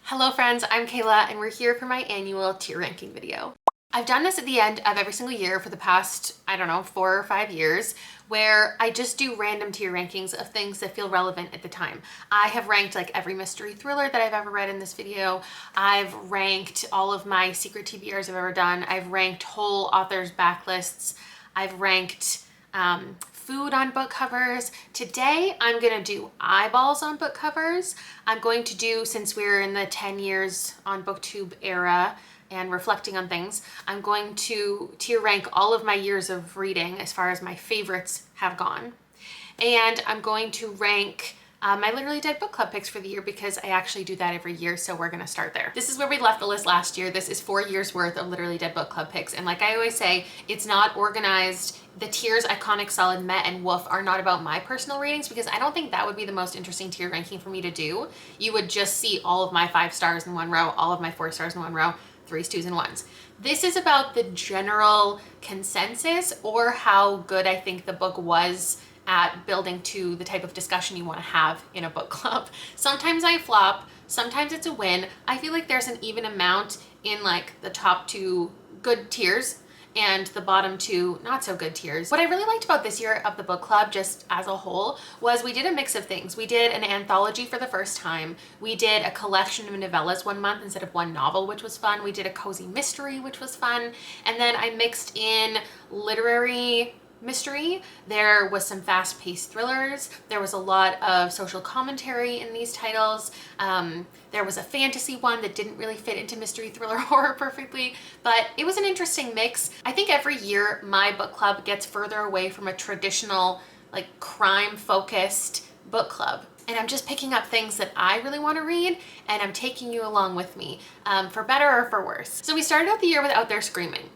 Hello friends, I'm Kayla and we're here for my annual tier ranking video. I've done this at the end of every single year for the past, 4 or 5 years, where I just do random tier rankings of things that feel relevant at the time. I have ranked like every mystery thriller that I've ever read in this video. I've ranked all of my secret TBRs I've ever done. I've ranked whole authors' backlists. I've ranked food on book covers. Today, I'm gonna do eyeballs on book covers. I'm going to do, since we're in the 10 years on BookTube era and reflecting on things, I'm going to tier rank all of my years of reading as far as my favorites have gone. And I'm going to rank my Literally Dead book club picks for the year because I actually do that every year, so we're gonna start there. This is where we left the list last year. This is 4 years worth of Literally Dead book club picks, and like I always say, it's not organized. The tiers Iconic, Solid, Meh, and Woof are not about my personal ratings because I don't think that would be the most interesting tier ranking for me to do. You would just see all of my 5 stars in one row, all of my 4 stars in one row, 3s, 2s, and 1s. This is about the general consensus or how good I think the book was at building to the type of discussion you want to have in a book club. Sometimes I flop, sometimes it's a win. I feel like there's an even amount in like the top 2 good tiers and the bottom 2 not so good tiers. What I really liked about this year of the book club just as a whole was we did a mix of things. We did an anthology for the first time. We did a collection of novellas one month instead of one novel, which was fun. We did a cozy mystery, which was fun. And then I mixed in literary mystery. There was some fast-paced thrillers. There was a lot of social commentary in these titles. There was a fantasy one that didn't really fit into mystery thriller horror perfectly, but it was an interesting mix. I think every year my book club gets further away from a traditional like crime-focused book club. And I'm just picking up things that I really want to read, and I'm taking you along with me, for better or for worse. So we started out the year with Out There Screaming.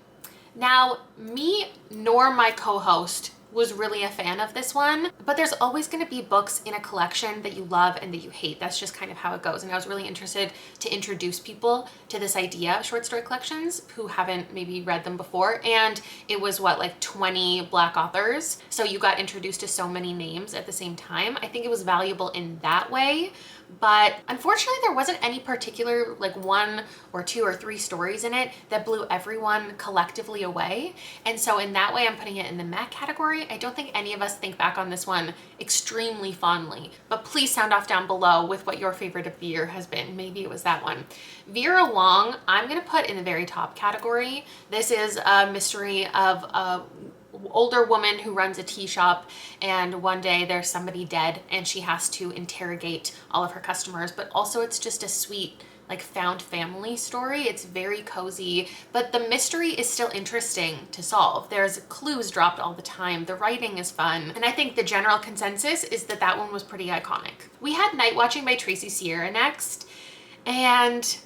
Now, me nor my co-host was really a fan of this one, but there's always going to be books in a collection that you love and that you hate. That's just kind of how it goes. And I was really interested to introduce people to this idea of short story collections who haven't maybe read them before. And it was what, like 20 Black authors. So you got introduced to so many names at the same time. I think it was valuable in that way. But unfortunately, there wasn't any particular like 1 or 2 or 3 stories in it that blew everyone collectively away. And so in that way, I'm putting it in the meh category. I don't think any of us think back on this one extremely fondly, but please sound off down below with what your favorite of the year has been. Maybe it was that one. Vera Wong, I'm gonna put in the very top category. This is a mystery of a older woman who runs a tea shop, and one day there's somebody dead and she has to interrogate all of her customers, but also it's just a sweet like found family story. It's very cozy, but the mystery is still interesting to solve. There's clues dropped all the time. The writing is fun. And I think the general consensus is that that one was pretty iconic. We had Night Watching by Tracy Sierra next, and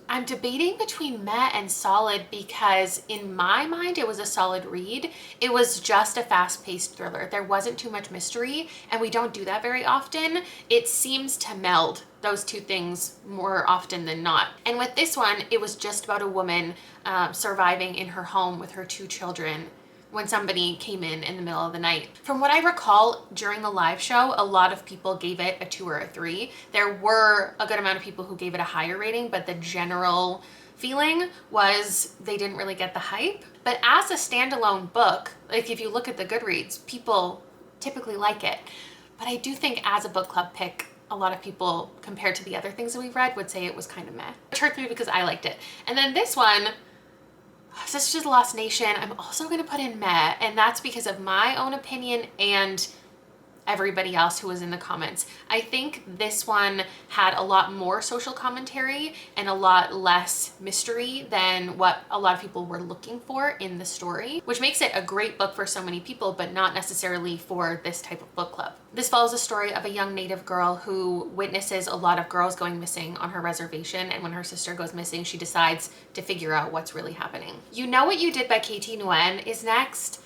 I'm debating between meh and solid because in my mind it was a solid read. It was just a fast-paced thriller. There wasn't too much mystery, and we don't do that very often. It seems to meld those two things more often than not. And with this one, it was just about a woman surviving in her home with her 2 children when somebody came in the middle of the night. From what I recall, during the live show, a lot of people gave it a 2 or a 3. There were a good amount of people who gave it a higher rating, but the general feeling was they didn't really get the hype. But as a standalone book, like if you look at the Goodreads, people typically like it. But I do think as a book club pick, a lot of people, compared to the other things that we've read, would say it was kind of meh. It hurt me because I liked it. And then this one, Sisters of the Lost Nation, I'm also going to put in meh, and that's because of my own opinion and everybody else who was in the comments. I think this one had a lot more social commentary and a lot less mystery than what a lot of people were looking for in the story, which makes it a great book for so many people, but not necessarily for this type of book club. This follows the story of a young Native girl who witnesses a lot of girls going missing on her reservation, and when her sister goes missing, she decides to figure out what's really happening. You Know What You Did by Katie Nguyen is next.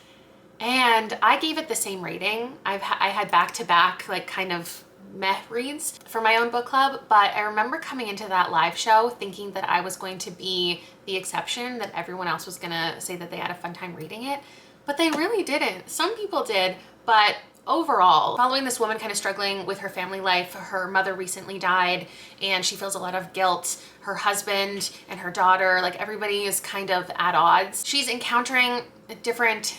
And I gave it the same rating. I had back-to-back like kind of meh reads for my own book club, but I remember coming into that live show thinking that I was going to be the exception, that everyone else was gonna say that they had a fun time reading it, but they really didn't. Some people did, but overall, following this woman kind of struggling with her family life. Her mother recently died and she feels a lot of guilt. Her husband and her daughter, like everybody is kind of at odds. She's encountering different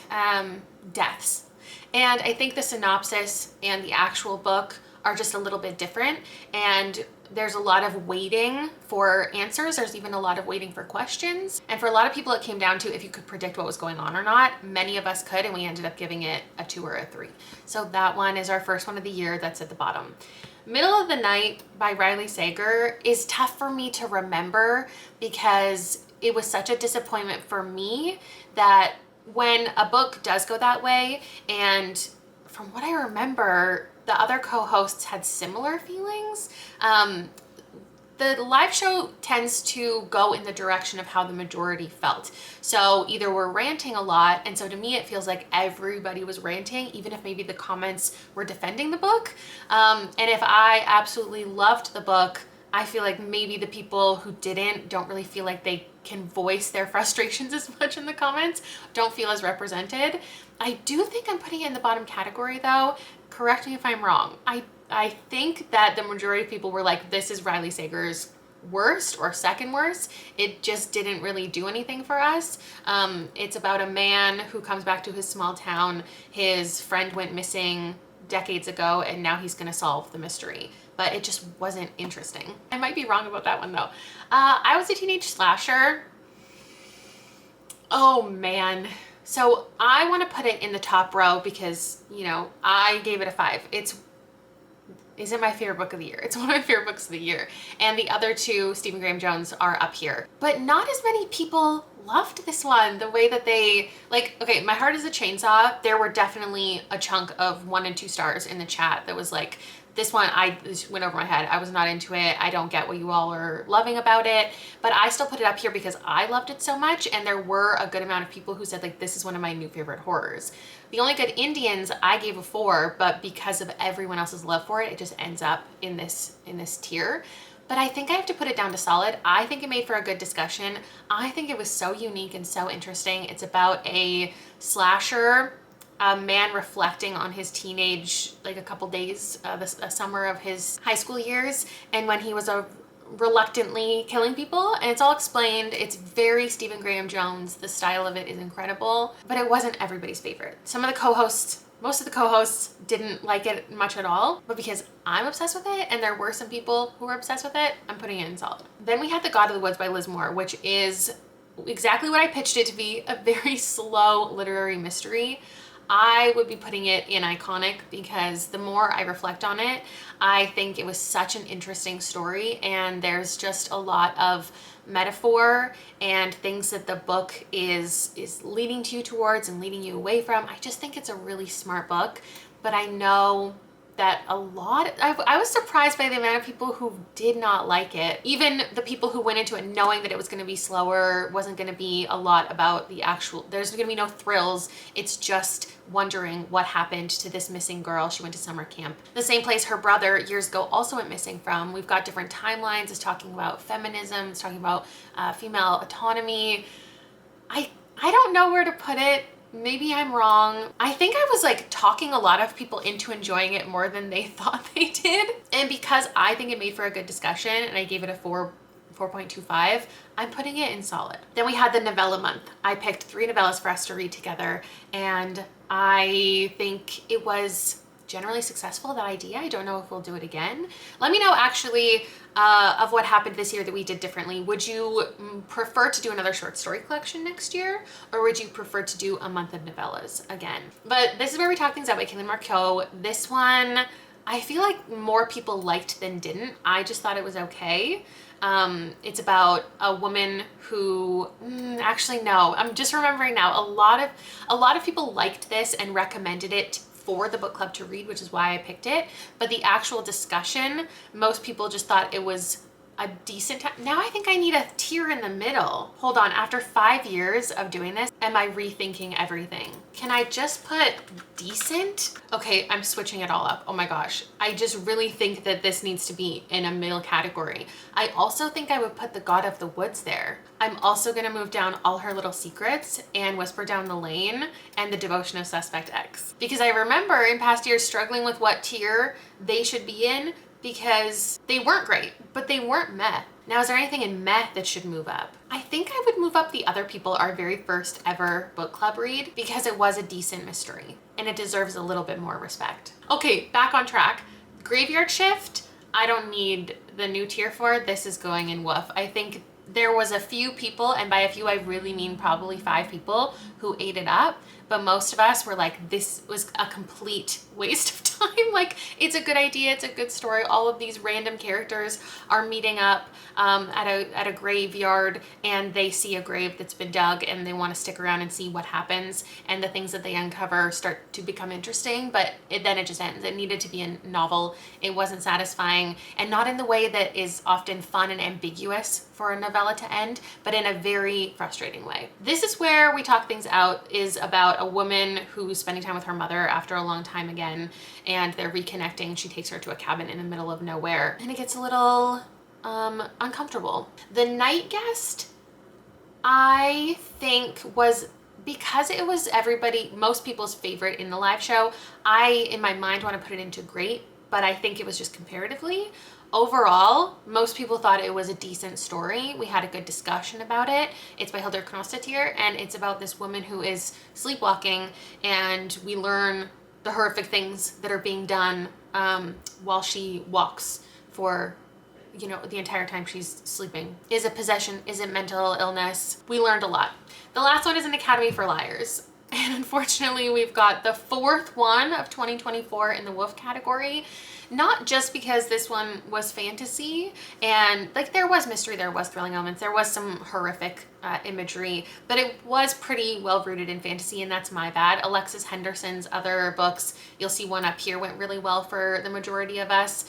deaths. And I think the synopsis and the actual book are just a little bit different. And there's a lot of waiting for answers. There's even a lot of waiting for questions. And for a lot of people, it came down to if you could predict what was going on or not. Many of us could, and we ended up giving it a 2 or a 3. So that one is our first one of the year. That's at the bottom. Middle of the Night by Riley Sager is tough for me to remember because it was such a disappointment for me that when a book does go that way, and from what I remember, the other co-hosts had similar feelings. The live show tends to go in the direction of how the majority felt. So either we're ranting a lot, and so to me it feels like everybody was ranting, even if maybe the comments were defending the book. And if I absolutely loved the book, I feel like maybe the people who don't really feel like they can voice their frustrations as much in the comments, don't feel as represented. I do think I'm putting it in the bottom category though. Correct me if I'm wrong. I think that the majority of people were like, this is Riley Sager's worst or second worst. It just didn't really do anything for us. It's about a man who comes back to his small town. His friend went missing decades ago and now he's gonna solve the mystery. But it just wasn't interesting. I might be wrong about that one though. I Was a Teenage Slasher. Oh man. So I want to put it in the top row because, you know, I gave it a 5. Is it my favorite book of the year? It's one of my favorite books of the year. And the other two, Stephen Graham Jones, are up here. But not as many people loved this one the way that they, like, okay, My Heart is a Chainsaw. There were definitely a chunk of 1 and 2 stars in the chat that was like, this one, this went over my head. I was not into it. I don't get what you all are loving about it, but I still put it up here because I loved it so much. And there were a good amount of people who said like, this is one of my new favorite horrors. The Only Good Indians, I gave a 4, but because of everyone else's love for it, it just ends up in this tier. But I think I have to put it down to solid. I think it made for a good discussion. I think it was so unique and so interesting. It's about a slasher, a man reflecting on his teenage, like a couple days, the summer of his high school years, and when he was reluctantly killing people, and it's all explained. It's very Stephen Graham Jones. The style of it is incredible, but it wasn't everybody's favorite. Some of the co-hosts, most of the co-hosts didn't like it much at all, but because I'm obsessed with it and there were some people who were obsessed with it, I'm putting it in solid. Then we had The God of the Woods by Liz Moore, which is exactly what I pitched it to be, a very slow literary mystery. I would be putting it in iconic because the more I reflect on it, I think it was such an interesting story, and there's just a lot of metaphor and things that the book is leading to you towards and leading you away from. I just think it's a really smart book, but I know that I was surprised by the amount of people who did not like it. Even the people who went into it knowing that it was going to be slower, wasn't going to be a lot about the actual, there's going to be no thrills. It's just wondering what happened to this missing girl. She went to summer camp, the same place her brother years ago also went missing from. We've got different timelines. It's talking about feminism. It's talking about female autonomy. I don't know where to put it. Maybe I'm wrong. I think I was like talking a lot of people into enjoying it more than they thought they did. And because I think it made for a good discussion and I gave it a 4.25, I'm putting it in solid. Then we had the novella month. I picked 3 novellas for us to read together, and I think it was generally successful, that idea. I don't know if we'll do it again. Let me know actually of what happened this year that we did differently. Would you prefer to do another short story collection next year, or would you prefer to do a month of novellas again? But This Is Where We Talk Things Out by Caitlin Marceau. This one, I feel like more people liked than didn't. I just thought it was okay. It's about a woman who, actually no, I'm just remembering now, a lot of people liked this and recommended it for the book club to read, which is why I picked it. But the actual discussion, most people just thought it was a decent time. Now I think I need a tier in the middle. Hold on, after 5 years of doing this, am I rethinking everything? Can I just put decent? Okay, I'm switching it all up. Oh my gosh. I just really think that this needs to be in a middle category. I also think I would put the God of the Woods there. I'm also gonna move down All Her Little Secrets and Whisper Down the Lane and The Devotion of Suspect X. Because I remember in past years struggling with what tier they should be in, because they weren't great, but they weren't meh. Now, is there anything in meh that should move up? I think I would move up The Other People, our very first ever book club read, because it was a decent mystery and it deserves a little bit more respect. Okay, back on track. Graveyard Shift, I don't need the new tier for. This is going in woof. I think there was a few people, and by a few I really mean probably 5 people, who ate it up, but most of us were like, this was a complete waste of time. Like, it's a good idea, it's a good story. All of these random characters are meeting up at a graveyard, and they see a grave that's been dug and they want to stick around and see what happens, and the things that they uncover start to become interesting, but then it just ends. It needed to be a novel. It wasn't satisfying, and not in the way that is often fun and ambiguous for a novella to end, but in a very frustrating way. This is where we talk things out, is about a woman who's spending time with her mother after a long time again, and they're reconnecting. She takes her to a cabin in the middle of nowhere, and it gets a little uncomfortable. The Night Guest, I think, was, because it was most people's favorite in the live show, I, in my mind, want to put it into great, but I think it was just comparatively. Overall, most people thought it was a decent story. We had a good discussion about it. It's by Hildur Knostadtir, and it's about this woman who is sleepwalking, and we learn the horrific things that are being done while she walks for, you know, the entire time she's sleeping. Is it possession? Is it mental illness? We learned a lot. The last one is an Academy for Liars. And unfortunately, we've got the 4th one of 2024 in the Wolf category. Not just because this one was fantasy, and like there was mystery, there was thrilling elements, there was some horrific imagery, but it was pretty well rooted in fantasy, and that's my bad. Alexis Henderson's other books, you'll see one up here, went really well for the majority of us.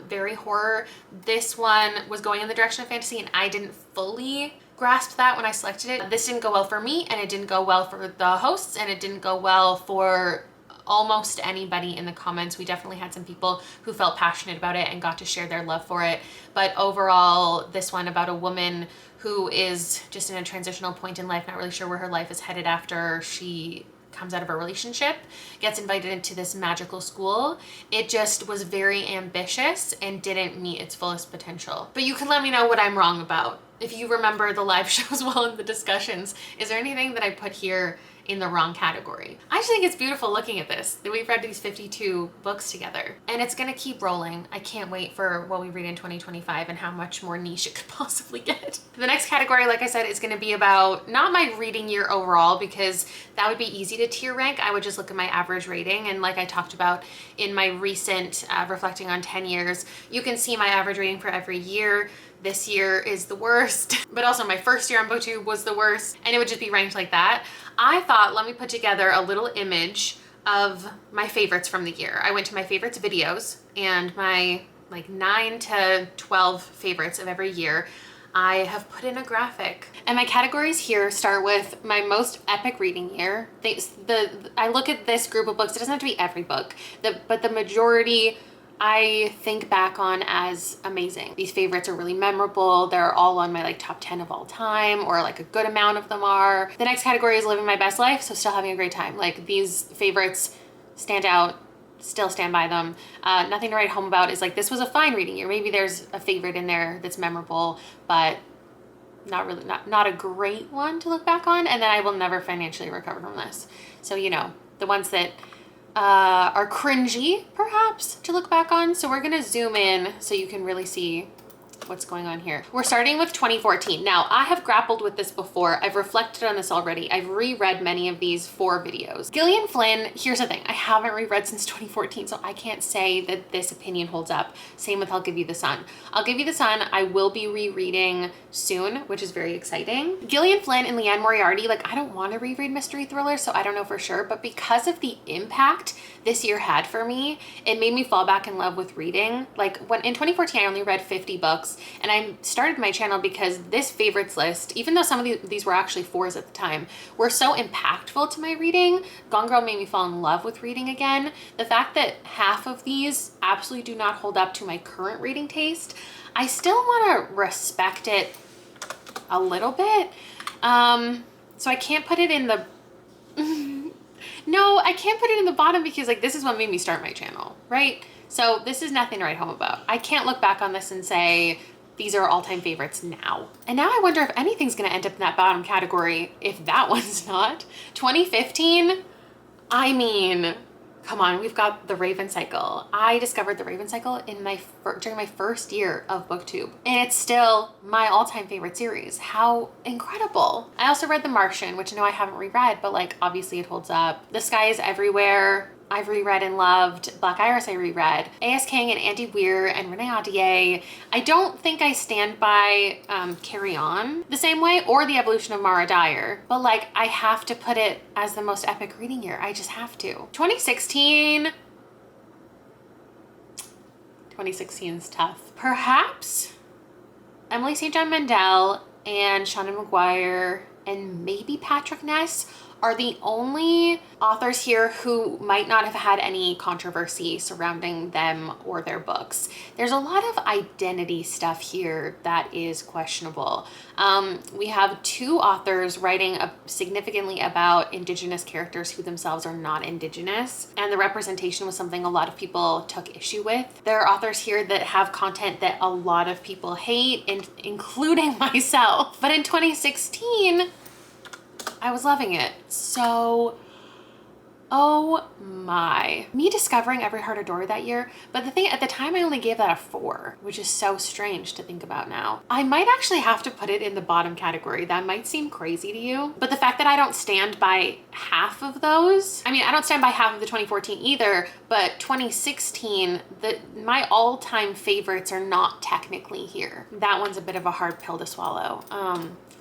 Very horror. This one was going in the direction of fantasy, and I didn't fully grasp that when I selected it. This didn't go well for me, and it didn't go well for the hosts, and it didn't go well for almost anybody in the comments. We definitely had some people who felt passionate about it and got to share their love for it. But overall, this one about a woman who is just in a transitional point in life, not really sure where her life is headed after she comes out of a relationship, gets invited into this magical school. It just was very ambitious and didn't meet its fullest potential. But you can let me know what I'm wrong about. If you remember the live shows well in the discussions, is there anything that I put here in the wrong category? I just think it's beautiful looking at this, that we've read these 52 books together, and it's gonna keep rolling. I can't wait for what we read in 2025 and how much more niche it could possibly get. The next category, like I said, is gonna be about not my reading year overall, because that would be easy to tier rank. I would just look at my average rating, and like I talked about in my recent reflecting on 10 years, you can see my average rating for every year. This year is the worst, but also my first year on BookTube was the worst, and it would just be ranked like that. I thought, let me put together a little image of my favorites from the year. I went to my favorites videos and my like 9 to 12 favorites of every year. I have put in a graphic, and my categories here start with my most epic reading year. I look at this group of books. It doesn't have to be every book, but the majority I think back on as amazing. These favorites are really memorable. They're all on my like top 10 of all time, or like a good amount of them are. The next category is living my best life, so still having a great time. Like, these favorites stand out, still stand by them. Nothing to write home about is like, this was a fine reading year. Maybe there's a favorite in there that's memorable, but not a great one to look back on. And then I will never financially recover from this. So, you know, the ones that are cringy perhaps to look back on. So we're gonna zoom in so you can really see what's going on here. We're starting with 2014. Now, I have grappled with this before. I've reflected on this already. I've reread many of these for videos. Gillian Flynn, here's the thing. I haven't reread since 2014, so I can't say that this opinion holds up. Same with I'll Give You the Sun. I'll Give You the Sun, I will be rereading soon, which is very exciting. Gillian Flynn and Leanne Moriarty, like, I don't want to reread mystery thrillers, so I don't know for sure, but because of the impact this year had for me, it made me fall back in love with reading. Like, when in 2014, I only read 50 books. books. And I started my channel because this favorites list, even though some of these were actually 4s at the time, were so impactful to my reading. Gone Girl made me fall in love with reading again. The fact that half of these absolutely do not hold up to my current reading taste, I still want to respect it a little bit. So I can't put it in the no, I can't put it in the bottom because like this is what made me start my channel, right? So this is nothing to write home about. I can't look back on this and say these are all-time favorites now. And now I wonder if anything's gonna end up in that bottom category if that one's not. 2015, I mean, come on, we've got The Raven Cycle. I discovered The Raven Cycle in during my first year of BookTube, and it's still my all-time favorite series. How incredible. I also read The Martian, which I know I haven't reread, but like obviously it holds up. The Sky is Everywhere, I've reread and loved. Black Iris I reread. A.S. King and Andy Weir and Renee Ahdieh. I don't think I stand by Carry On the same way or The Evolution of Mara Dyer, but like I have to put it as the most epic reading year. I just have to. 2016 is tough. Perhaps Emily St. John Mandel and Shannon McGuire and maybe Patrick Ness are the only authors here who might not have had any controversy surrounding them or their books. There's a lot of identity stuff here that is questionable. We have 2 authors writing significantly about Indigenous characters who themselves are not Indigenous, and the representation was something a lot of people took issue with. There are authors here that have content that a lot of people hate, including myself. But in 2016, I was loving it. So, oh my. Me discovering Every Heart a Door that year, but the thing, at the time I only gave that a 4, which is so strange to think about now. I might actually have to put it in the bottom category. That might seem crazy to you, but the fact that I don't stand by half of those, I mean, I don't stand by half of the 2014 either, but 2016, my all-time favorites are not technically here. That one's a bit of a hard pill to swallow.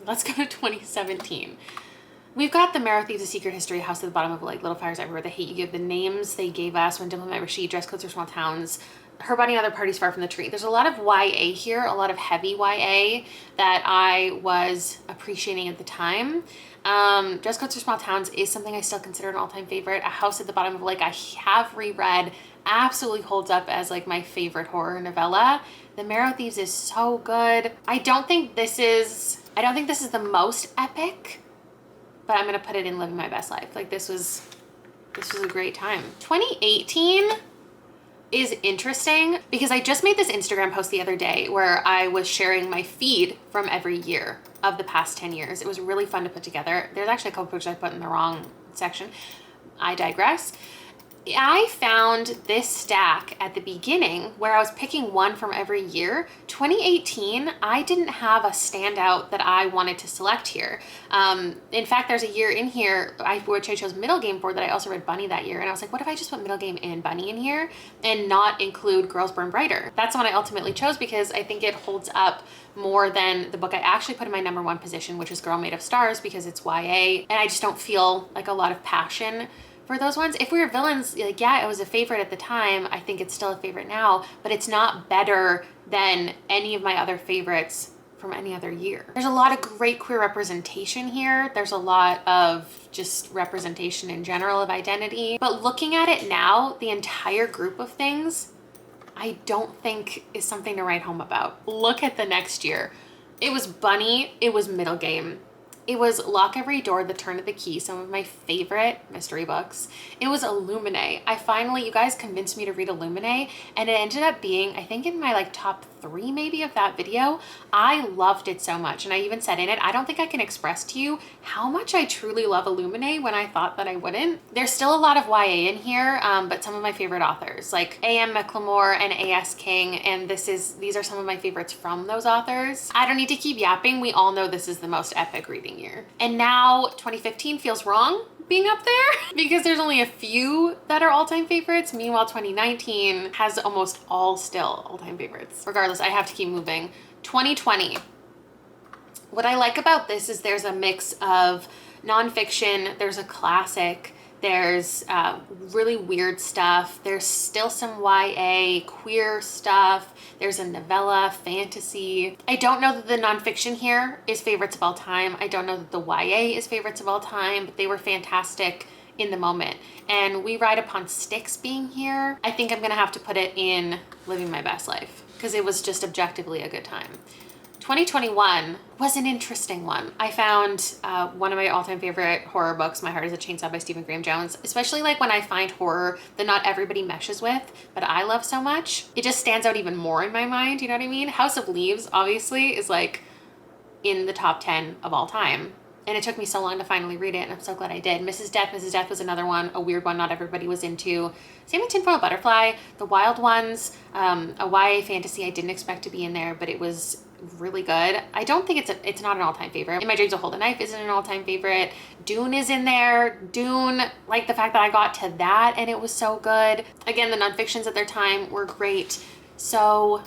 Let's go to 2017. We've got The Marrow Thieves, A Secret History, House at the Bottom of Like Little Fires Everywhere, The Hate You Give, The Names They Gave Us, When Dimple Met Rashid, Dress Codes for Small Towns, Her Body and Other Parties Far from the Tree. There's a lot of YA here, a lot of heavy YA that I was appreciating at the time. Dress Codes for Small Towns is something I still consider an all-time favorite. A House at the Bottom of Like I have reread, absolutely holds up as like my favorite horror novella. The Marrow Thieves is so good. I don't think this is the most epic, but I'm gonna put it in Living My Best Life. Like this was a great time. 2018 is interesting because I just made this Instagram post the other day where I was sharing my feed from every year of the past 10 years. It was really fun to put together. There's actually a couple pictures I put in the wrong section. I digress. I found this stack at the beginning where I was picking one from every year. 2018, I didn't have a standout that I wanted to select here. In fact, there's a year in here which I chose Middle Game for that I also read Bunny that year. And I was like, what if I just put Middle Game and Bunny in here and not include Girls Burn Brighter? That's the one I ultimately chose because I think it holds up more than the book I actually put in my #1 position, which is Girl Made of Stars, because it's YA. And I just don't feel like a lot of passion for those ones. If We Were Villains, like, yeah, it was a favorite at the time. I think it's still a favorite now, but it's not better than any of my other favorites from any other year. There's a lot of great queer representation here. There's a lot of just representation in general of identity. But looking at it now, the entire group of things, I don't think is something to write home about. Look at the next year. It was Bunny, it was Middle Game. It was Lock Every Door, The Turn of the Key, some of my favorite mystery books. It was Illuminae. You guys convinced me to read Illuminae, and it ended up being, I think in my like top 3 maybe of that video. I loved it so much, and I even said in it, I don't think I can express to you how much I truly love Illuminae when I thought that I wouldn't. There's still a lot of YA in here, but some of my favorite authors like A.M. McLemore and A.S. King, and these are some of my favorites from those authors. I don't need to keep yapping. We all know this is the most epic reading year. And now 2015 feels wrong being up there because there's only a few that are all-time favorites. Meanwhile, 2019 has almost all still all-time favorites. Regardless, I have to keep moving. 2020. What I like about this is there's a mix of nonfiction, there's a classic, There's really weird stuff. There's still some YA queer stuff. There's a novella, fantasy. I don't know that the nonfiction here is favorites of all time. I don't know that the YA is favorites of all time, but they were fantastic in the moment. And We Ride Upon Sticks being here, I think I'm gonna have to put it in Living My Best Life because it was just objectively a good time. 2021 was an interesting one. I found one of my all-time favorite horror books, My Heart is a Chainsaw by Stephen Graham Jones, especially like when I find horror that not everybody meshes with, but I love so much. It just stands out even more in my mind, you know what I mean? House of Leaves, obviously, is like in the top 10 of all time. And it took me so long to finally read it, and I'm so glad I did. Mrs. Death was another one, a weird one not everybody was into. Same with Tinfoil Butterfly, The Wild Ones, a YA fantasy I didn't expect to be in there, but it was really good. I don't think it's not an all-time favorite. In My Dreams of Hold a Knife isn't an all-time favorite. Dune is in there. Dune, like the fact that I got to that and it was so good. Again, the nonfictions at their time were great. So,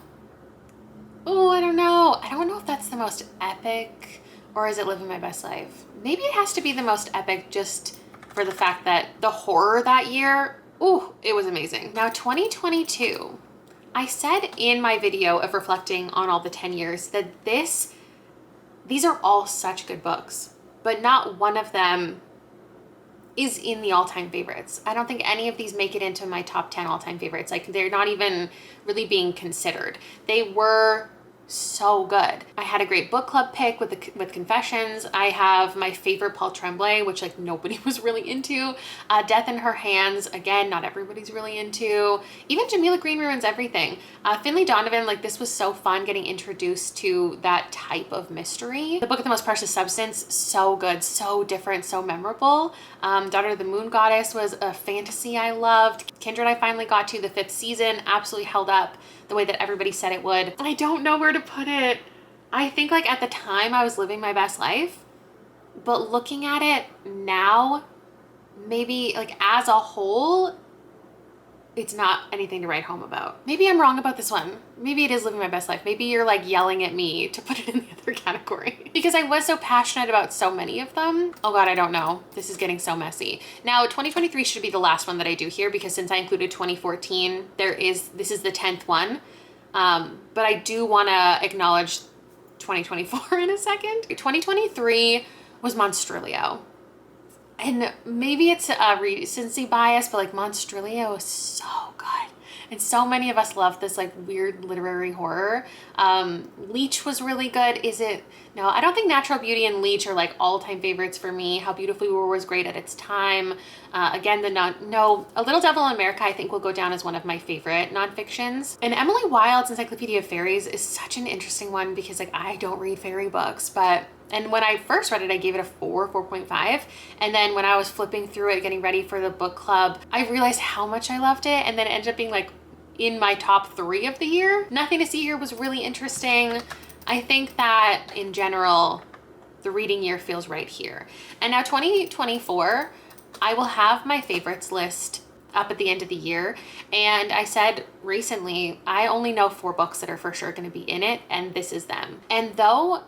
oh, I don't know. I don't know if that's the most epic or is it Living My Best Life? Maybe it has to be the most epic just for the fact that the horror that year, ooh, it was amazing. Now 2022, I said in my video of reflecting on all the 10 years that these are all such good books, but not one of them is in the all-time favorites. I don't think any of these make it into my top 10 all-time favorites. Like they're not even really being considered. They were so good. I had a great book club pick with Confessions. I have my favorite Paul Tremblay, which like nobody was really into. Death in Her Hands, again, not everybody's really into. Even Jamila Green Ruins Everything. Finley Donovan, like this was so fun getting introduced to that type of mystery. The Book of the Most Precious Substance, so good, so different, so memorable. Daughter of the Moon Goddess was a fantasy I loved. Kindred I finally got to, the 5th season, absolutely held up the way that everybody said it would. I don't know where to put it. I think like at the time I was living my best life, but looking at it now, maybe like as a whole, it's not anything to write home about. Maybe I'm wrong about this one. Maybe it is Living My Best Life. Maybe you're like yelling at me to put it in the other category because I was so passionate about so many of them. Oh God, I don't know. This is getting so messy. Now 2023 should be the last one that I do here because since I included 2014, this is the 10th one. But I do want to acknowledge 2024 in a second. 2023 was Monstrilio. And maybe it's a recency bias, but like Monstrilio is so good. And so many of us love this like weird literary horror. Leech was really good. No, I don't think Natural Beauty and Leech are like all-time favorites for me. How Beautiful We Were was great at its time. Again, A Little Devil in America I think will go down as one of my favorite nonfictions. And Emily Wilde's Encyclopedia of Fairies is such an interesting one because like I don't read fairy books, and when I first read it, I gave it a 4.5. And then when I was flipping through it, getting ready for the book club, I realized how much I loved it. And then it ended up being like in my top 3 of the year. Nothing to See Here was really interesting. I think that in general, the reading year feels right here. And now 2024, I will have my favorites list up at the end of the year. And I said recently, I only know 4 books that are for sure going to be in it. And this is them. And though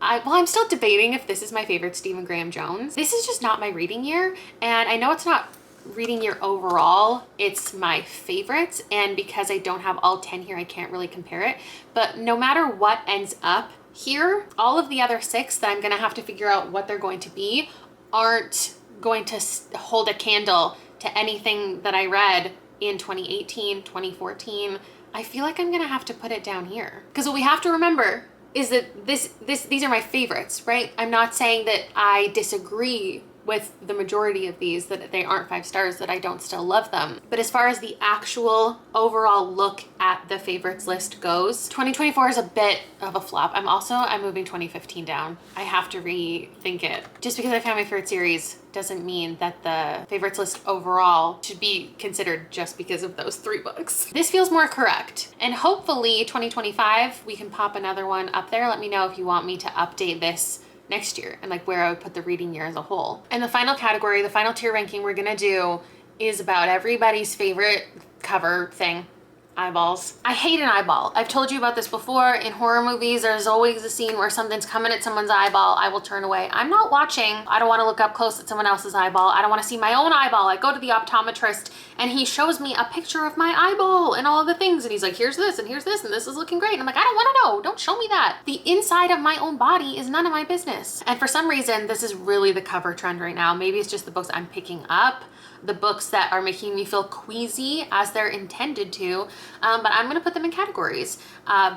I'm still debating if this is my favorite Stephen Graham Jones. This is just not my reading year. And I know it's not reading year overall, it's my favorites. And because I don't have all 10 here, I can't really compare it. But no matter what ends up here, all of the other 6 that I'm gonna have to figure out what they're going to be aren't going to hold a candle to anything that I read in 2018, 2014. I feel like I'm gonna have to put it down here. Because what we have to remember is that these are my favorites, right? I'm not saying that I disagree with the majority of these, that they aren't 5 stars, that I don't still love them. But as far as the actual overall look at the favorites list goes, 2024 is a bit of a flop. I'm moving 2015 down. I have to rethink it. Just because I found my favorite series doesn't mean that the favorites list overall should be considered just because of those 3 books. This feels more correct. And hopefully 2025, we can pop another one up there. Let me know if you want me to update this next year and like where I would put the reading year as a whole. And the final category, the final tier ranking we're gonna do is about everybody's favorite cover thing, Eyeballs. I hate an eyeball. I've told you about this before. In horror movies, there's always a scene where something's coming at someone's eyeball. I will turn away. I'm not watching. I don't want to look up close at someone else's eyeball. I don't want to see my own eyeball. I go to the optometrist and he shows me a picture of my eyeball and all of the things. And he's like, here's this and here's this and this is looking great. And I'm like, I don't want to know. Don't show me that. The inside of my own body is none of my business. And for some reason, this is really the cover trend right now. Maybe it's just the books I'm picking up, the books that are making me feel queasy as they're intended to, but I'm gonna put them in categories.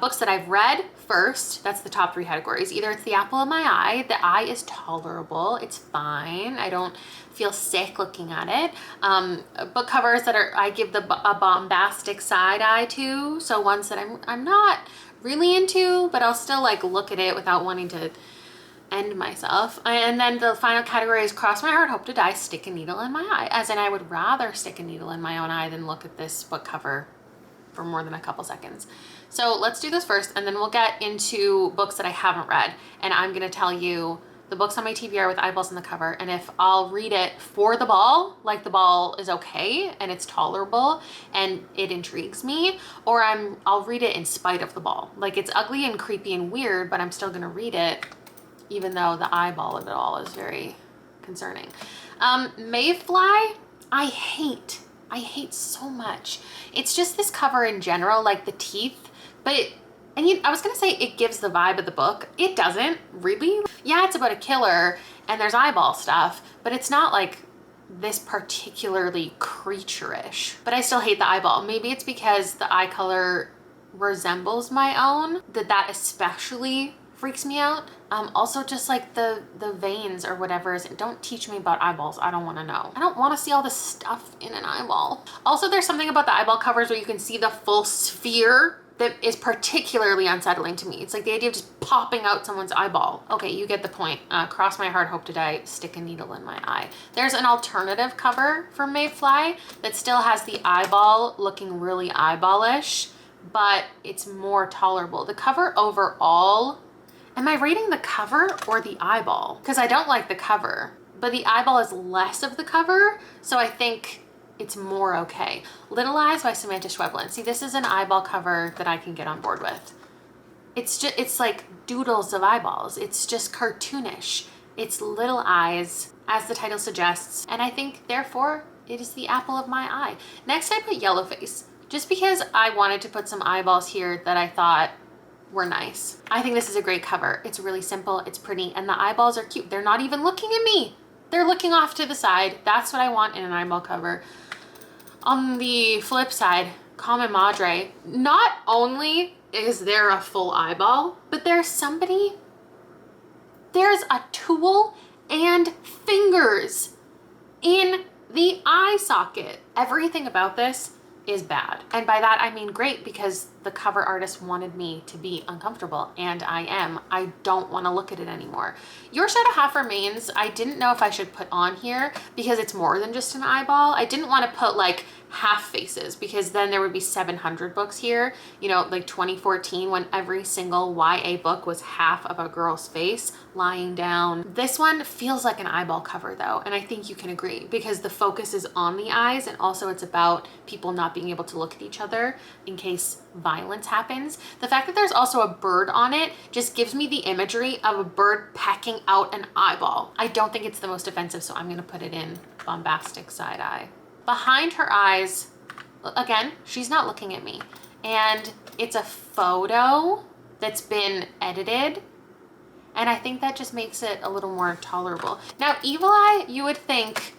Books that I've read first, that's the top 3 categories. Either it's the apple of my eye, the eye is tolerable, it's fine, I don't feel sick looking at it. Book covers that I give a bombastic side eye to, so ones that I'm not really into, but I'll still like look at it without wanting to end myself. And then the final category is cross my heart, hope to die, stick a needle in my eye. As in, I would rather stick a needle in my own eye than look at this book cover for more than a couple seconds. So let's do this first, and then we'll get into books that I haven't read. And I'm gonna tell you the books on my TBR with eyeballs in the cover, and if I'll read it for the ball, like the ball is okay and it's tolerable and it intrigues me, or I'll read it in spite of the ball. Like it's ugly and creepy and weird, but I'm still gonna read it even though the eyeball of it all is very concerning. Mayfly, I hate so much. It's just this cover in general, like the teeth, I was gonna say it gives the vibe of the book. It doesn't really. Yeah, it's about a killer and there's eyeball stuff, but it's not like this particularly creature-ish. But I still hate the eyeball. Maybe it's because the eye color resembles my own, that especially freaks me out. Also just like the veins or whatever. Don't teach me about eyeballs. I don't want to know. I don't want to see all this stuff in an eyeball. Also, there's something about the eyeball covers where you can see the full sphere that is particularly unsettling to me. It's like the idea of just popping out someone's eyeball. Okay, you get the point. Cross my heart, hope to die, stick a needle in my eye. There's an alternative cover for Mayfly that still has the eyeball looking really eyeballish, but it's more tolerable. The cover overall, am I rating the cover or the eyeball? Because I don't like the cover, but the eyeball is less of the cover, so I think it's more okay. Little Eyes by Samantha Schweblin. See, this is an eyeball cover that I can get on board with. It's like doodles of eyeballs. It's just cartoonish. It's little eyes, as the title suggests, and I think, therefore, it is the apple of my eye. Next, I put Yellowface, just because I wanted to put some eyeballs here that I thought were nice. I think this is a great cover. It's really simple, it's pretty, and the eyeballs are cute. They're not even looking at me. They're looking off to the side. That's what I want in an eyeball cover. On the flip side, Common Madre, not only is there a full eyeball, but there's a tool and fingers in the eye socket. Everything about this is bad. And by that I mean great, because the cover artist wanted me to be uncomfortable, and I am. I don't want to look at it anymore. Your Shadow Half Remains, I didn't know if I should put on here because it's more than just an eyeball. I didn't want to put like half faces, because then there would be 700 books here, you know, like 2014 when every single YA book was half of a girl's face lying down. This one feels like an eyeball cover though, and I think you can agree, because the focus is on the eyes, and also it's about people not being able to look at each other in case violence happens. The fact that there's also a bird on it just gives me the imagery of a bird pecking out an eyeball. I don't think it's the most offensive, so I'm gonna put it in bombastic side eye. Behind her eyes, again, she's not looking at me, and it's a photo that's been edited, and I think that just makes it a little more tolerable. Now, Evil Eye, you would think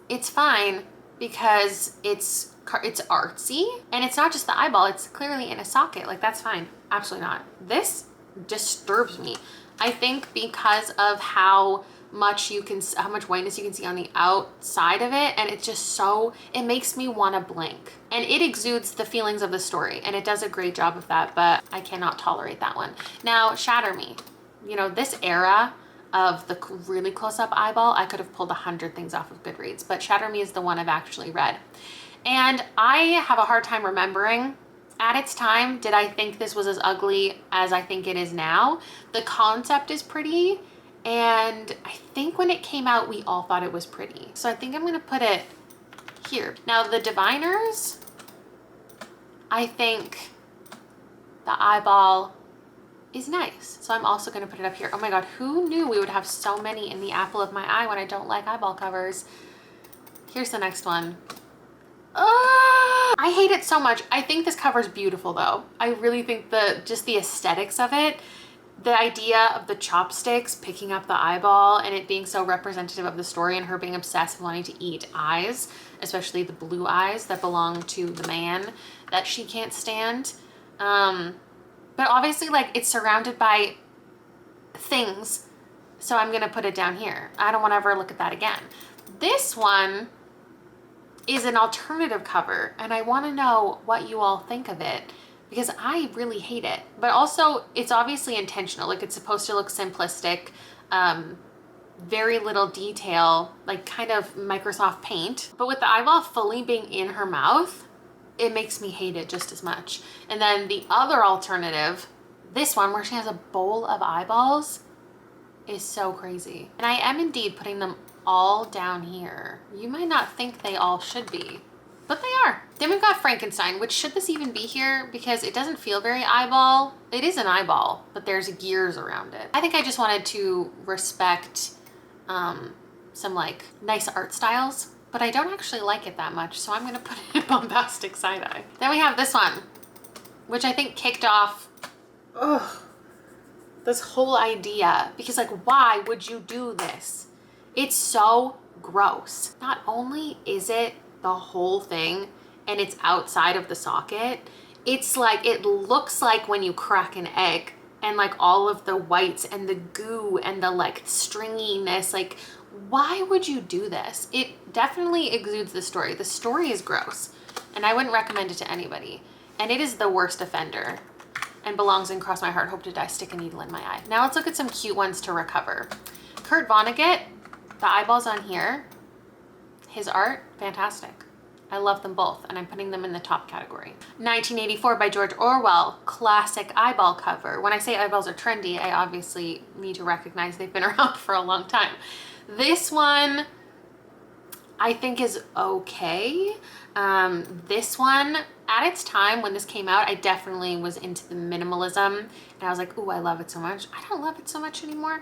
it's fine because it's artsy, and it's not just the eyeball, it's clearly in a socket. Like, that's fine. Absolutely not. This disturbs me. I think because of how much whiteness you can see on the outside of it, and it's just so, it makes me want to blink, and it exudes the feelings of the story, and it does a great job of that, but I cannot tolerate that one. Now, Shatter Me, you know, this era of the really close-up eyeball, I could have pulled 100 things off of Goodreads, but Shatter Me is the one I've actually read, and I have a hard time remembering at its time, did I think this was as ugly as I think it is now? The concept is pretty, and I think when it came out, we all thought it was pretty. So I think I'm gonna put it here. Now, the Diviners, I think the eyeball is nice. So I'm also gonna put it up here. Oh my God, who knew we would have so many in the apple of my eye when I don't like eyeball covers? Here's the next one. I hate it so much. I think this cover is beautiful though. I really think just the aesthetics of it, the idea of the chopsticks picking up the eyeball and it being so representative of the story and her being obsessed with wanting to eat eyes, especially the blue eyes that belong to the man that she can't stand. But obviously like it's surrounded by things, so I'm gonna put it down here. I don't want to ever look at that again. This one is an alternative cover and I want to know what you all think of it because I really hate it. But also it's obviously intentional. Like it's supposed to look simplistic, very little detail, like kind of Microsoft Paint. But with the eyeball fully being in her mouth, it makes me hate it just as much. And then the other alternative, this one where she has a bowl of eyeballs, is so crazy. And I am indeed putting them all down here. You might not think they all should be, but they are. Then we've got Frankenstein, which should this even be here? Because it doesn't feel very eyeball. It is an eyeball, but there's gears around it. I think I just wanted to respect some like nice art styles, but I don't actually like it that much, so I'm gonna put it in bombastic side-eye. Then we have this one, which I think kicked off this whole idea, because like, why would you do this? It's so gross. Not only is it the whole thing and it's outside of the socket, it's like, it looks like when you crack an egg and like all of the whites and the goo and the like stringiness, like why would you do this? It definitely exudes the story. The story is gross and I wouldn't recommend it to anybody. And it is the worst offender and belongs in Cross My Heart, Hope to Die, Stick a Needle in My Eye. Now let's look at some cute ones to recover. Kurt Vonnegut, the eyeballs on here, his art, fantastic. I love them both and I'm putting them in the top category. 1984 by George Orwell, classic eyeball cover. When I say eyeballs are trendy, I obviously need to recognize they've been around for a long time. This one I think is okay. This one, at its time when this came out, I definitely was into the minimalism and I was like, ooh, I love it so much. I don't love it so much anymore.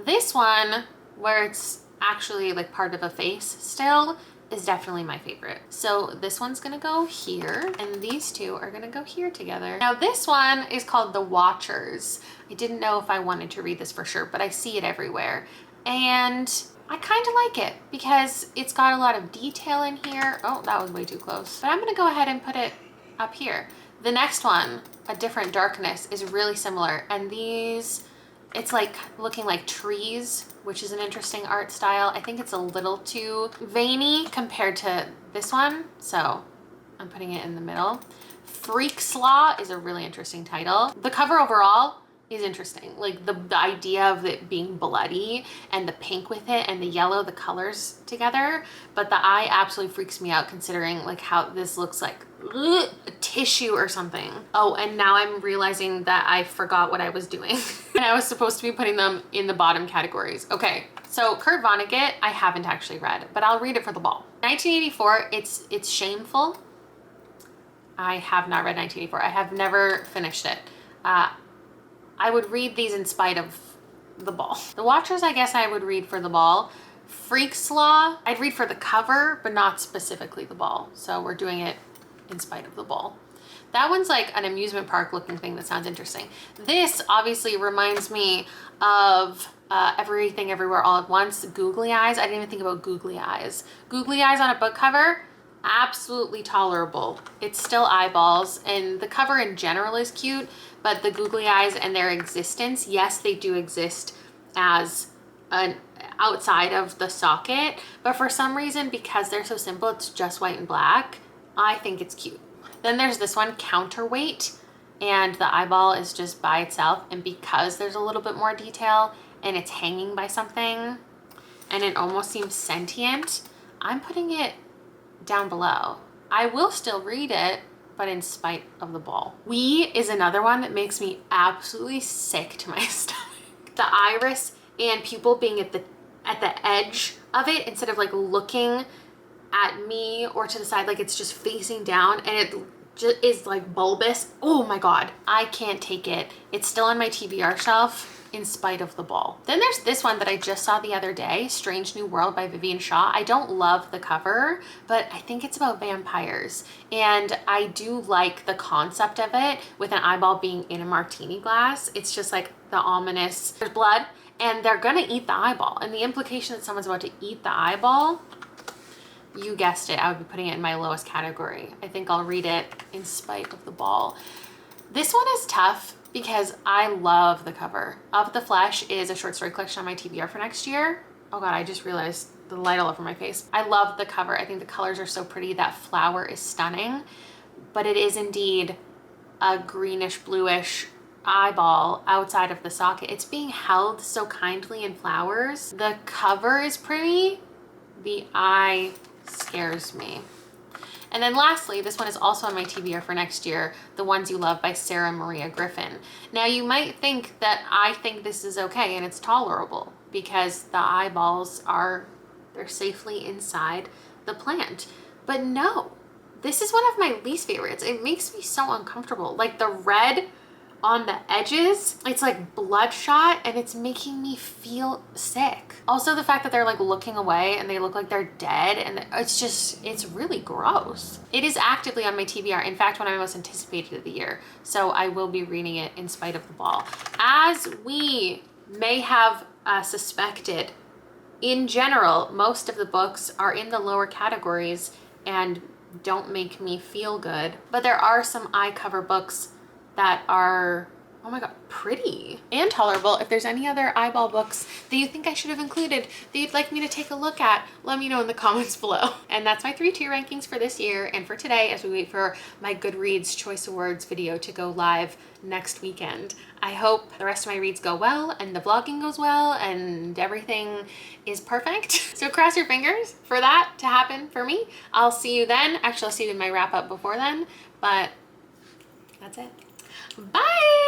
This one, where it's actually like part of a face still, is definitely my favorite. So this one's gonna go here and these two are gonna go here together. Now this one is called The Watchers. I didn't know if I wanted to read this for sure, but I see it everywhere. And I kind of like it because it's got a lot of detail in here. Oh, that was way too close. But I'm gonna go ahead and put it up here. The next one, A Different Darkness, is really similar. And these, it's like looking like trees, which is an interesting art style. I think it's a little too veiny compared to this one. So I'm putting it in the middle. Freak's Law is a really interesting title. The cover overall is interesting. Like the idea of it being bloody and the pink with it and the yellow, the colors together. But the eye absolutely freaks me out considering like how this looks like tissue or something. Oh, and now I'm realizing that I forgot what I was doing. And I was supposed to be putting them in the bottom categories. Okay, so Kurt Vonnegut, I haven't actually read, but I'll read it for the ball. 1984, it's shameful. I have not read 1984. I have never finished it. I would read these in spite of the ball. The Watchers, I guess I would read for the ball. Freak's Law, I'd read for the cover, but not specifically the ball. So we're doing it in spite of the ball. That one's like an amusement park looking thing that sounds interesting. This obviously reminds me of Everything Everywhere All at Once, Googly Eyes. I didn't even think about Googly Eyes. Googly Eyes on a book cover, absolutely tolerable. It's still eyeballs and the cover in general is cute, but the googly eyes and their existence, yes, they do exist as an outside of the socket, but for some reason, because they're so simple, it's just white and black, I think it's cute. Then there's this one, Counterweight, and the eyeball is just by itself, and because there's a little bit more detail and it's hanging by something and it almost seems sentient, I'm putting it down below. I will still read it, but in spite of the ball. We is another one that makes me absolutely sick to my stomach. The iris and pupil being at the edge of it instead of like looking at me or to the side, like it's just facing down, and it just is like bulbous. Oh my God, I can't take it. It's still on my TBR shelf in spite of the ball. Then there's this one that I just saw the other day, Strange New World by Vivian Shaw. I don't love the cover, but I think it's about vampires. And I do like the concept of it with an eyeball being in a martini glass. It's just like the ominous, there's blood and they're gonna eat the eyeball. And the implication that someone's about to eat the eyeball, you guessed it, I would be putting it in my lowest category. I think I'll read it in spite of the ball. This one is tough because I love the cover. Of the Flesh is a short story collection on my TBR for next year. Oh God, I just realized the light all over my face. I love the cover. I think the colors are so pretty. That flower is stunning, but it is indeed a greenish bluish eyeball outside of the socket. It's being held so kindly in flowers. The cover is pretty. The eye scares me. And then lastly, this one is also on my TBR for next year, The Ones You Love by Sarah Maria Griffin. Now you might think that I think this is okay and it's tolerable because the eyeballs they're safely inside the plant. But no, this is one of my least favorites. It makes me so uncomfortable. Like the red on the edges, it's like bloodshot and it's making me feel sick. Also the fact that they're like looking away and they look like they're dead, and it's really gross. It is actively on my TBR. In fact, one of my most anticipated of the year. So I will be reading it in spite of the ball. As we may have suspected, in general, most of the books are in the lower categories and don't make me feel good. But there are some eye cover books that are, oh my God, pretty and tolerable. If there's any other eyeball books that you think I should have included that you'd like me to take a look at, let me know in the comments below. And that's my 3 tier rankings for this year and for today as we wait for my Goodreads Choice Awards video to go live next weekend. I hope the rest of my reads go well and the vlogging goes well and everything is perfect. So cross your fingers for that to happen for me. I'll see you then. Actually, I'll see you in my wrap up before then, but that's it. Bye!